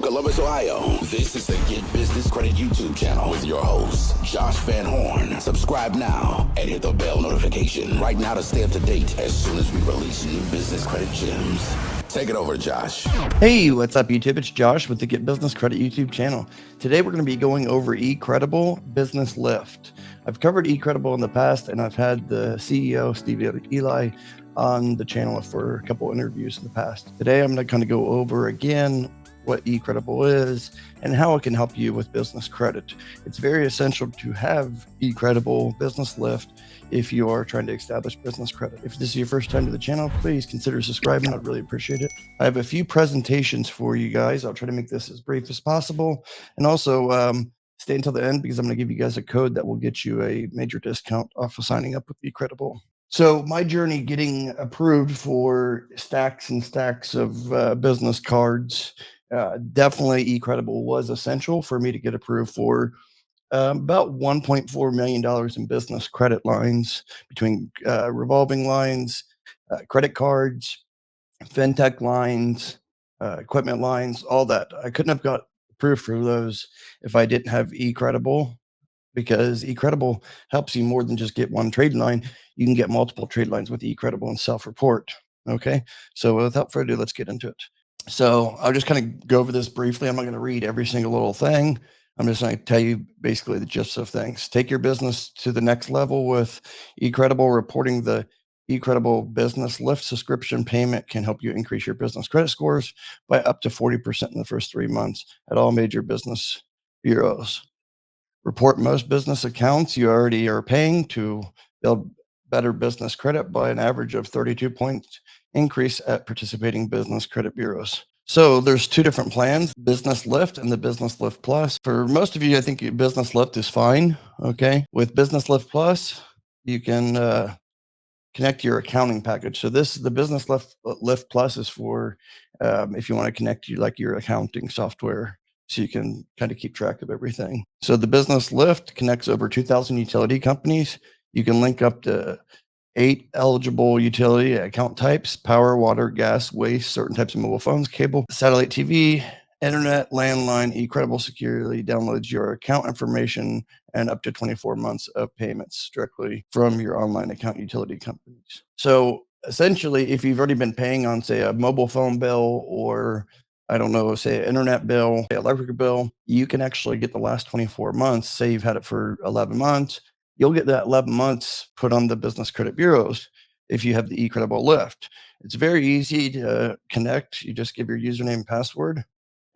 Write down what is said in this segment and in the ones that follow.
Columbus, Ohio, this is the Get Business Credit YouTube channel with your host, Josh Van Horn. Subscribe now and hit the bell notification right now to stay up to date as soon as we release new business credit gems. Take it over, Josh. Hey, what's up, YouTube? It's Josh with the Get Business Credit YouTube channel. Today, we're going to be going over eCredible Business Lift. I've covered eCredible in the past, and I've had the CEO, Steve Eli, on the channel for a couple interviews in the past. Today, I'm going to kind of go over again what eCredible is and how it can help you with business credit. It's very essential to have eCredible Business Lift if you are trying to establish business credit. If this is your first time to the channel, please consider subscribing. I'd really appreciate it. I have a few presentations for you guys. I'll try to make this as brief as possible. And also stay until the end because I'm going to give you guys a code that will get you a major discount off of signing up with eCredible. So my journey getting approved for stacks and stacks of business cards, definitely eCredible was essential for me to get approved for about $1.4 million in business credit lines between revolving lines, credit cards, fintech lines, equipment lines, all that. I couldn't have got approved for those if I didn't have eCredible, because eCredible helps you more than just get one trade line. You can get multiple trade lines with eCredible and self-report. Okay, so without further ado, let's get into it. So I'll just kind of go over this briefly. I'm not going to read every single little thing. I'm just going to tell you basically the gist of things. Take your business to the next level with eCredible. Reporting the eCredible Business Lift subscription payment can help you increase your business credit scores by up to 40% in the first 3 months at all major business bureaus. Report most business accounts you already are paying to build better business credit by an average of 32 points increase at participating business credit bureaus. So there's two different plans, Business Lift and the Business Lift Plus. For most of you, I think Business Lift is fine. Okay. With Business Lift Plus, you can connect your accounting package. So the Business Lift Plus is for if you want to connect your accounting software, so you can kind of keep track of everything. So the Business Lift connects over 2,000 utility companies. You can link up to 8 eligible utility account types: power, water, gas, waste, certain types of mobile phones, cable, satellite TV, internet, landline. eCredible securely downloads your account information and up to 24 months of payments directly from your online account utility companies. So essentially, if you've already been paying on, say, a mobile phone bill, or I don't know, say an internet bill, electric bill, you can actually get the last 24 months. Say you've had it for 11 months. You'll get that 11 months put on the business credit bureaus if you have the eCredible Lift. It's very easy to connect. You just give your username and password,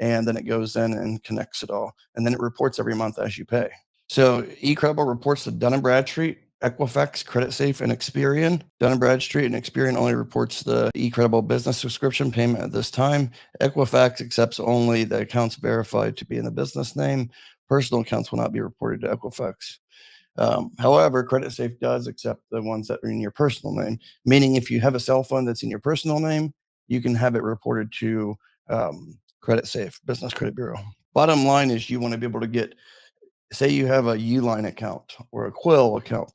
and then it goes in and connects it all. And then it reports every month as you pay. So eCredible reports to Dun and Bradstreet, Equifax, Creditsafe, and Experian. Dun and Bradstreet and Experian only reports the eCredible business subscription payment at this time. Equifax accepts only the accounts verified to be in the business name. Personal accounts will not be reported to Equifax. However, Creditsafe does accept the ones that are in your personal name, meaning if you have a cell phone that's in your personal name, you can have it reported to Creditsafe, Business Credit Bureau. Bottom line is you want to be able to get, say you have a Uline account or a Quill account,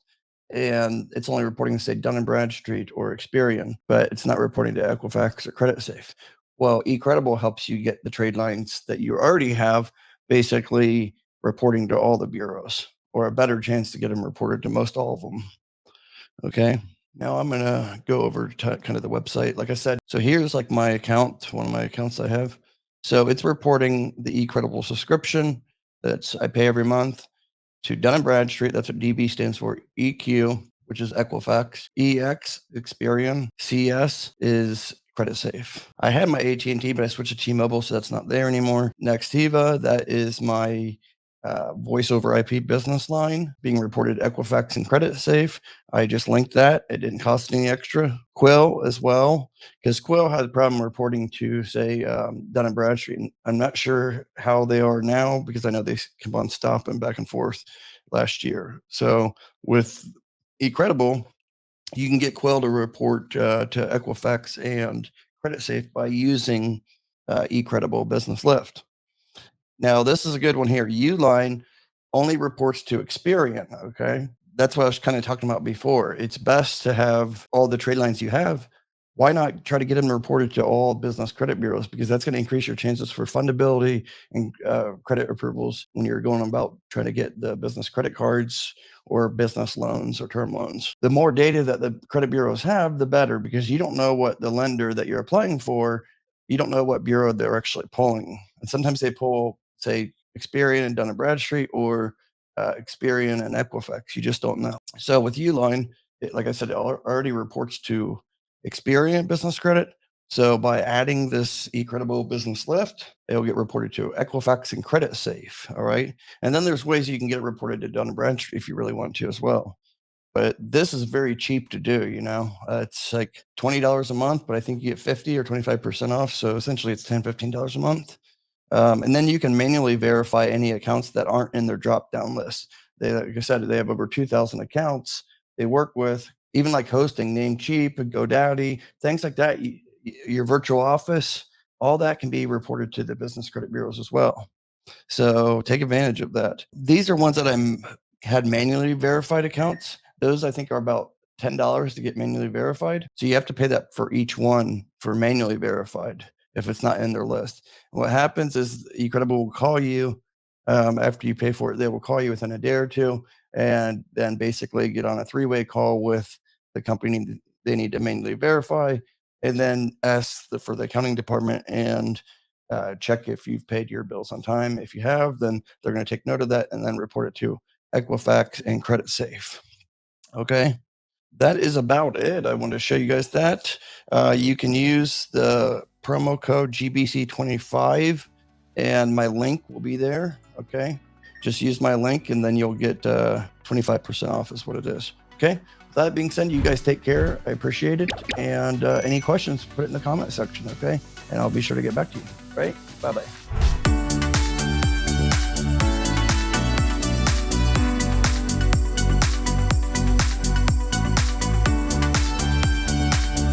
and it's only reporting to, say, Dun and Bradstreet or Experian, but it's not reporting to Equifax or Creditsafe. Well, eCredible helps you get the trade lines that you already have, basically reporting to all the bureaus, or a better chance to get them reported to most all of them. Okay. Now I'm going to go over to kind of the website. Like I said, so here's like my account, one of my accounts I have. So it's reporting the eCredible subscription I pay every month to Dun and Bradstreet. That's what DB stands for. EQ, which is Equifax. EX, Experian. CS is Creditsafe. I had my AT&T, but I switched to T-Mobile, so that's not there anymore. Nextiva, that is my voice over IP business line being reported to Equifax and Creditsafe. I just linked that. It didn't cost any extra. Quill as well, because Quill had a problem reporting to, say, Dun and Bradstreet. I'm not sure how they are now, because I know they keep on stopping back and forth last year. So with eCredible, you can get Quill to report to Equifax and Creditsafe by using eCredible Business Lift. Now, this is a good one here. Uline only reports to Experian, okay? That's what I was kind of talking about before. It's best to have all the trade lines you have why not try to get them reported to all business credit bureaus? Because that's going to increase your chances for fundability and credit approvals when you're going about trying to get the business credit cards or business loans or term loans. The more data that the credit bureaus have, the better, because you don't know what the lender that you're applying for, you don't know what bureau they're actually pulling. And sometimes they pull, say, Experian and Dun and Bradstreet, or Experian and Equifax. You just don't know. So with Uline, like I said, it already reports to Experian Business Credit. So by adding this eCredible Business Lift, it'll get reported to Equifax and Creditsafe. All right. And then there's ways you can get it reported to Dun and Bradstreet if you really want to as well. But this is very cheap to do, it's like $20 a month, but I think you get 50 or 25% off. So essentially it's $10, $15 a month. And then you can manually verify any accounts that aren't in their drop-down list. Like I said, they have over 2,000 accounts they work with, even like hosting, Namecheap, GoDaddy, things like that. Your virtual office, all that can be reported to the business credit bureaus as well. So take advantage of that. These are ones that had manually verified accounts. Those I think are about $10 to get manually verified. So you have to pay that for each one for manually verified if it's not in their list. And what happens is eCredible will call you after you pay for it. They will call you within a day or two, and then basically get on a three-way call with the company they need to manually verify, and then ask for the accounting department and check if you've paid your bills on time. If you have, then they're going to take note of that and then report it to Equifax and Creditsafe. Okay. That is about it. I want to show you guys that. You can use the promo code GBC25 and my link will be there. Okay. Just use my link and then you'll get 25% off is what it is. Okay. With that being said, you guys take care. I appreciate it. And any questions, put it in the comment section. Okay. And I'll be sure to get back to you. Right. Bye-bye.